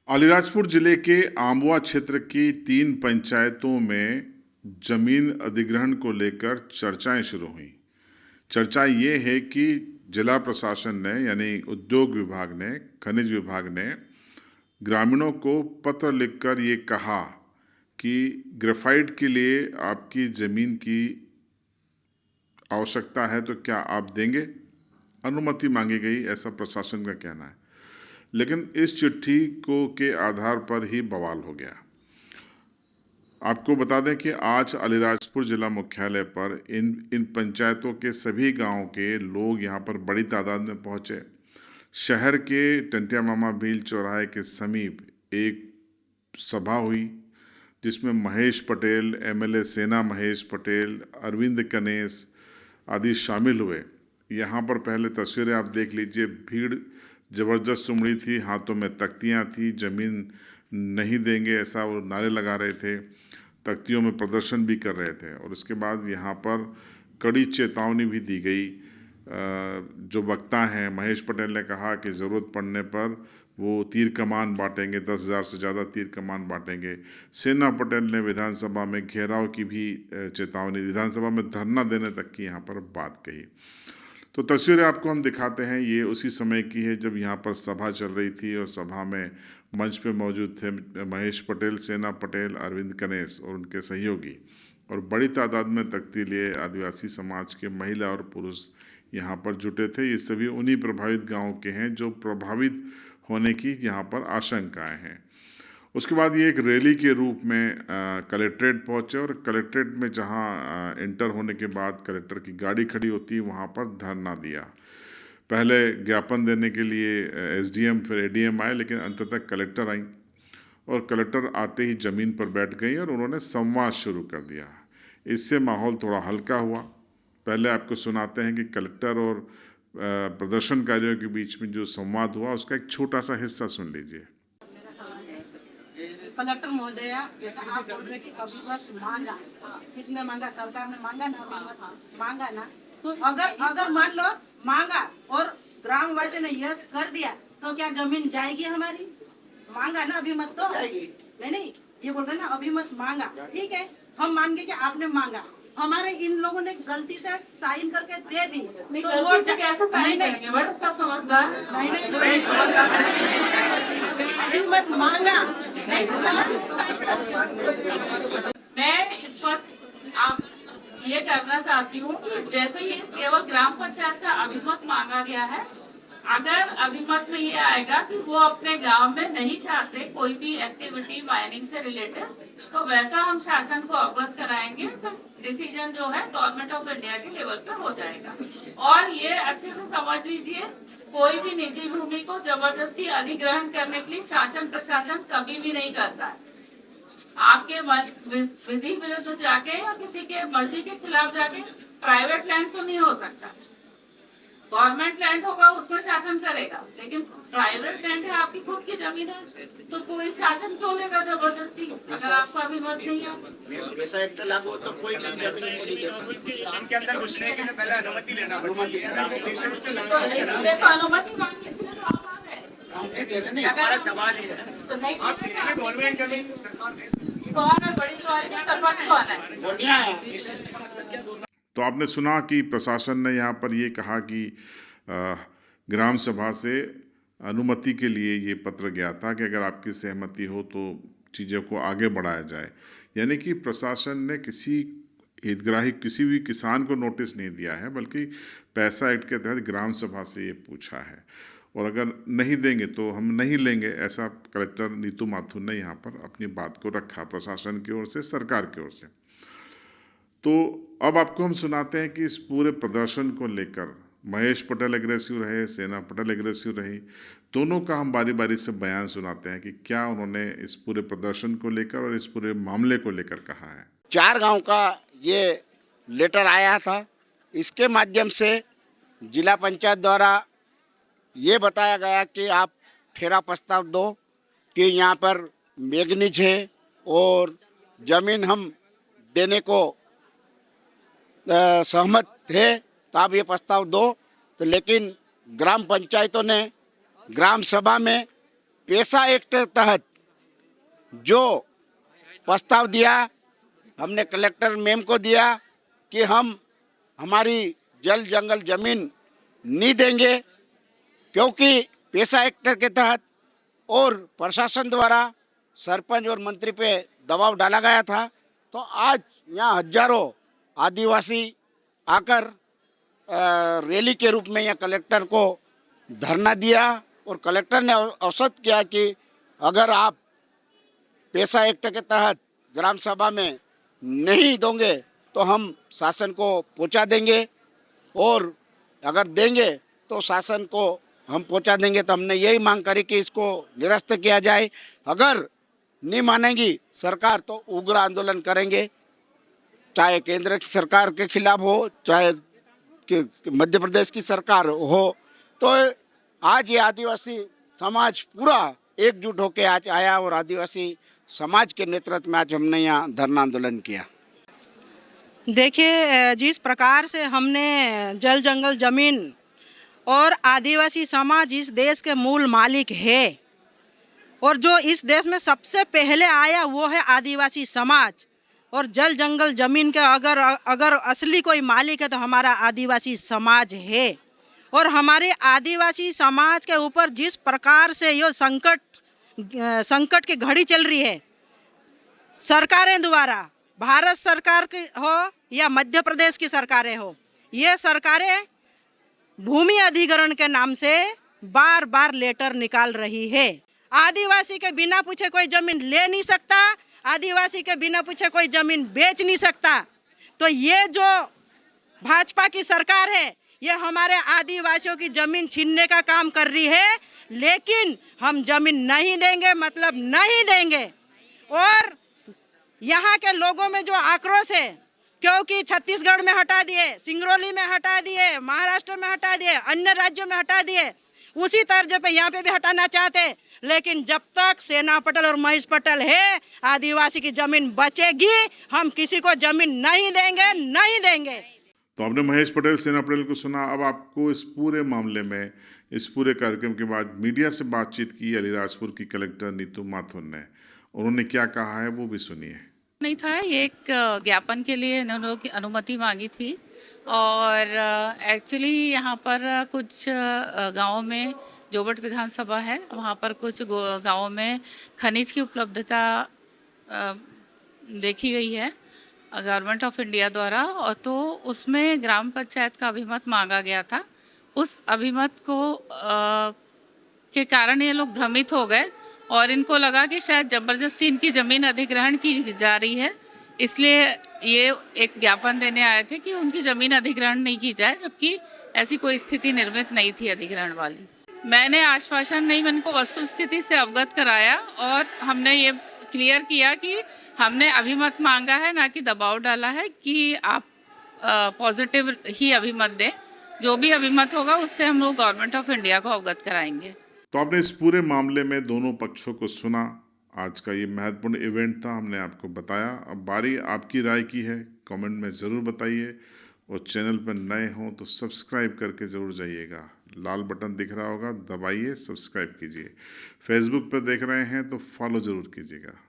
अलीराजपुर जिले के आमवा क्षेत्र की 3 पंचायतों में जमीन अधिग्रहण को लेकर चर्चाएं शुरू हुई। चर्चा ये है कि जिला प्रशासन ने यानी उद्योग विभाग ने, खनिज विभाग ने ग्रामीणों को पत्र लिखकर ये कहा कि ग्रेफाइट के लिए आपकी ज़मीन की आवश्यकता है तो क्या आप देंगे? अनुमति मांगी गई, ऐसा प्रशासन का कहना है। लेकिन इस चिट्ठी को के आधार पर ही बवाल हो गया। आपको बता दें कि आज अलीराजपुर जिला मुख्यालय पर इन पंचायतों के सभी गांवों के लोग यहां पर बड़ी तादाद में पहुंचे। शहर के टंटिया मामा भील चौराहे के समीप एक सभा हुई जिसमें महेश पटेल, एमएलए सेना महेश पटेल, अरविंद कनेस आदि शामिल हुए। यहाँ पर पहले तस्वीरें आप देख लीजिए। भीड़ ज़बरदस्त उमड़ी थी, हाथों में तख्तियाँ थी, ज़मीन नहीं देंगे ऐसा वो नारे लगा रहे थे, तख्तियों में प्रदर्शन भी कर रहे थे। और उसके बाद यहाँ पर कड़ी चेतावनी भी दी गई। जो वक्ता हैं महेश पटेल ने कहा कि ज़रूरत पड़ने पर वो तीर कमान बांटेंगे, 10,000 से ज़्यादा तीर कमान बांटेंगे। सेना पटेल ने विधानसभा में घेराव की भी चेतावनी, विधानसभा में धरना देने तक की यहाँ पर बात कही। तो तस्वीरें आपको हम दिखाते हैं, ये उसी समय की है जब यहाँ पर सभा चल रही थी और सभा में मंच पे मौजूद थे महेश पटेल, सेना पटेल, अरविंद कनेस और उनके सहयोगी, और बड़ी तादाद में तख्ती लिए आदिवासी समाज के महिला और पुरुष यहाँ पर जुटे थे। ये सभी उन्हीं प्रभावित गाँव के हैं जो प्रभावित होने की यहाँ पर आशंकाएं हैं। उसके बाद ये एक रैली के रूप में कलेक्ट्रेट पहुँचे और कलेक्ट्रेट में जहाँ इंटर होने के बाद कलेक्टर की गाड़ी खड़ी होती है वहाँ पर धरना दिया। पहले ज्ञापन देने के लिए एसडीएम फिर एडीएम आए, लेकिन अंततः कलेक्टर आई और कलेक्टर आते ही ज़मीन पर बैठ गई और उन्होंने संवाद शुरू कर दिया। इससे माहौल थोड़ा हल्का हुआ। पहले आपको सुनाते हैं कि कलेक्टर और प्रदर्शनकारियों के बीच में जो संवाद हुआ उसका एक छोटा सा हिस्सा सुन लीजिए। कलेक्टर महोदय, जैसा आप बोल रहे कि अभी बस मांगा, किसने मांगा? सरकार ने मांगा ना, मांगा ना। तो अगर मान लो मांगा और ग्रामवासी ने यस कर दिया तो क्या जमीन जाएगी हमारी? मांगा ना, अभी मत तो नहीं, ये बोल रहे ना अभी मत मांगा, ठीक है, हम मान गए कि आपने मांगा, हमारे इन लोगों ने गलती से साइन करके दे दी तो वो कैसे साइन करेंगे? बड़ा सब समझदार नहीं अभी मत मांगा। मैं स्पष्ट आप ये करना चाहती हूँ कि जैसे ये केवल ग्राम पंचायत का अभिमत मांगा गया है, अगर अभिमत में ये आएगा कि वो अपने गांव में नहीं चाहते कोई भी एक्टिविटी माइनिंग से रिलेटेड, तो वैसा हम शासन को अवगत कराएंगे, तो डिसीजन जो है गवर्नमेंट ऑफ इंडिया के लेवल पे हो जाएगा। और ये अच्छे से समझ लीजिए, कोई भी निजी भूमि को जबरदस्ती अधिग्रहण करने के लिए शासन प्रशासन कभी भी नहीं करता है। आपके विधि विरुद्ध जाके या किसी के मर्जी के खिलाफ जाके प्राइवेट लैंड तो नहीं हो सकता। गवर्नमेंट लैंड होगा उसमें शासन करेगा, लेकिन प्राइवेट लैंड है, आपकी खुद की जमीन है, तो कोई शासन क्यों लेगा जबरदस्ती अगर आपको अभिमत नहीं है? वैसा एक्ट लागू हो तो कोई काम के अंदर घुसने के लिए पहले अनुमति लेना पड़ेगा। तो अनुमति मांगने के लिए तो आप आ गए। हमारा सवाल ही है, तो नहीं गवर्नमेंट जमीन सरकार कौन है? बड़ी सवारी का सरपंच कौन है? तो आपने सुना कि प्रशासन ने यहाँ पर ये कहा कि ग्राम सभा से अनुमति के लिए ये पत्र गया था कि अगर आपकी सहमति हो तो चीज़ों को आगे बढ़ाया जाए। यानी कि प्रशासन ने किसी हितग्राही, किसी भी किसान को नोटिस नहीं दिया है, बल्कि पैसा एक्ट के तहत ग्राम सभा से ये पूछा है और अगर नहीं देंगे तो हम नहीं लेंगे, ऐसा कलेक्टर नीतू माथुर ने यहाँ पर अपनी बात को रखा प्रशासन की ओर से, सरकार की ओर से। तो अब आपको हम सुनाते हैं कि इस पूरे प्रदर्शन को लेकर महेश पटेल एग्रेसिव रहे, सेना पटेल एग्रेसिव रही, दोनों का हम बारी बारी से बयान सुनाते हैं कि क्या उन्होंने इस पूरे प्रदर्शन को लेकर और इस पूरे मामले को लेकर कहा है। 4 गांव का ये लेटर आया था, इसके माध्यम से जिला पंचायत द्वारा ये बताया गया कि आप फेरा प्रस्ताव दो कि यहाँ पर मैग्नीज है और ज़मीन हम देने को सहमत थे, तो आप ये प्रस्ताव दो। तो लेकिन ग्राम पंचायतों ने ग्राम सभा में पैसा एक्ट के तहत जो प्रस्ताव दिया, हमने कलेक्टर मैम को दिया कि हम हमारी जल जंगल ज़मीन नहीं देंगे, क्योंकि पैसा एक्ट के तहत और प्रशासन द्वारा सरपंच और मंत्री पे दबाव डाला गया था। तो आज यहाँ हजारों आदिवासी आकर रैली के रूप में यहाँ कलेक्टर को धरना दिया और कलेक्टर ने अवसत किया कि अगर आप पैसा एक्ट के तहत ग्राम सभा में नहीं दोगे तो हम शासन को पहुंचा देंगे, और अगर देंगे तो शासन को हम पहुंचा देंगे। तो हमने यही मांग करी कि इसको निरस्त किया जाए। अगर नहीं मानेगी सरकार तो उग्र आंदोलन करेंगे, चाहे केंद्र की सरकार के खिलाफ हो, चाहे मध्य प्रदेश की सरकार हो। तो आज ये आदिवासी समाज पूरा एकजुट होकर आज आया और आदिवासी समाज के नेतृत्व में आज हमने यहाँ धरना आंदोलन किया। देखिए, जिस प्रकार से हमने जल जंगल ज़मीन और आदिवासी समाज इस देश के मूल मालिक है, और जो इस देश में सबसे पहले आया वो है आदिवासी समाज, और जल जंगल ज़मीन के अगर असली कोई मालिक है तो हमारा आदिवासी समाज है। और हमारे आदिवासी समाज के ऊपर जिस प्रकार से ये संकट की घड़ी चल रही है, सरकारें द्वारा, भारत सरकार की हो या मध्य प्रदेश की सरकारें हो, ये सरकारें भूमि अधिग्रहण के नाम से बार बार लेटर निकाल रही है। आदिवासी के बिना पूछे कोई ज़मीन ले नहीं सकता, आदिवासी के बिना पूछे कोई ज़मीन बेच नहीं सकता। तो ये जो भाजपा की सरकार है, ये हमारे आदिवासियों की ज़मीन छीनने का काम कर रही है। लेकिन हम ज़मीन नहीं देंगे, मतलब नहीं देंगे। और यहाँ के लोगों में जो आक्रोश है, क्योंकि छत्तीसगढ़ में हटा दिए, सिंगरौली में हटा दिए, महाराष्ट्र में हटा दिए, अन्य राज्यों में हटा दिए, उसी तर्ज पे यहाँ पे भी हटाना चाहते। लेकिन जब तक सेना पटेल और महेश पटेल है, आदिवासी की ज़मीन बचेगी। हम किसी को ज़मीन नहीं देंगे, नहीं देंगे। तो आपने महेश पटेल, सेना पटेल को सुना। अब आपको इस पूरे मामले में, इस पूरे कार्यक्रम के बाद मीडिया से बातचीत की अलीराजपुर की कलेक्टर नीतू माथुर ने, उन्होंने क्या कहा है वो भी सुनिए। नहीं था, ये एक ज्ञापन के लिए इन्होंने अनुमति मांगी थी, और एक्चुअली यहाँ पर कुछ गाँव में, जोबट विधानसभा है, वहाँ पर कुछ गाँवों में खनिज की उपलब्धता देखी गई है गवर्नमेंट ऑफ इंडिया द्वारा, और तो उसमें ग्राम पंचायत का अभिमत मांगा गया था। उस अभिमत को के कारण ये लोग भ्रमित हो गए और इनको लगा कि शायद ज़बरदस्ती इनकी ज़मीन अधिग्रहण की जा रही है, इसलिए ये एक ज्ञापन देने आए थे कि उनकी ज़मीन अधिग्रहण नहीं की जाए, जबकि ऐसी कोई स्थिति निर्मित नहीं थी अधिग्रहण वाली। मैंने आश्वासन नहीं, मैंने को वस्तु स्थिति से अवगत कराया, और हमने ये क्लियर किया कि हमने अभिमत मांगा है, ना कि दबाव डाला है कि आप पॉजिटिव ही अभिमत दें। जो भी अभिमत होगा उससे हम लोग गवर्नमेंट ऑफ इंडिया को अवगत कराएंगे। तो आपने इस पूरे मामले में दोनों पक्षों को सुना। आज का ये महत्वपूर्ण इवेंट था, हमने आपको बताया। अब बारी आपकी राय की है, कमेंट में ज़रूर बताइए, और चैनल पर नए हों तो सब्सक्राइब करके ज़रूर जाइएगा। लाल बटन दिख रहा होगा, दबाइए, सब्सक्राइब कीजिए। फेसबुक पर देख रहे हैं तो फॉलो ज़रूर कीजिएगा।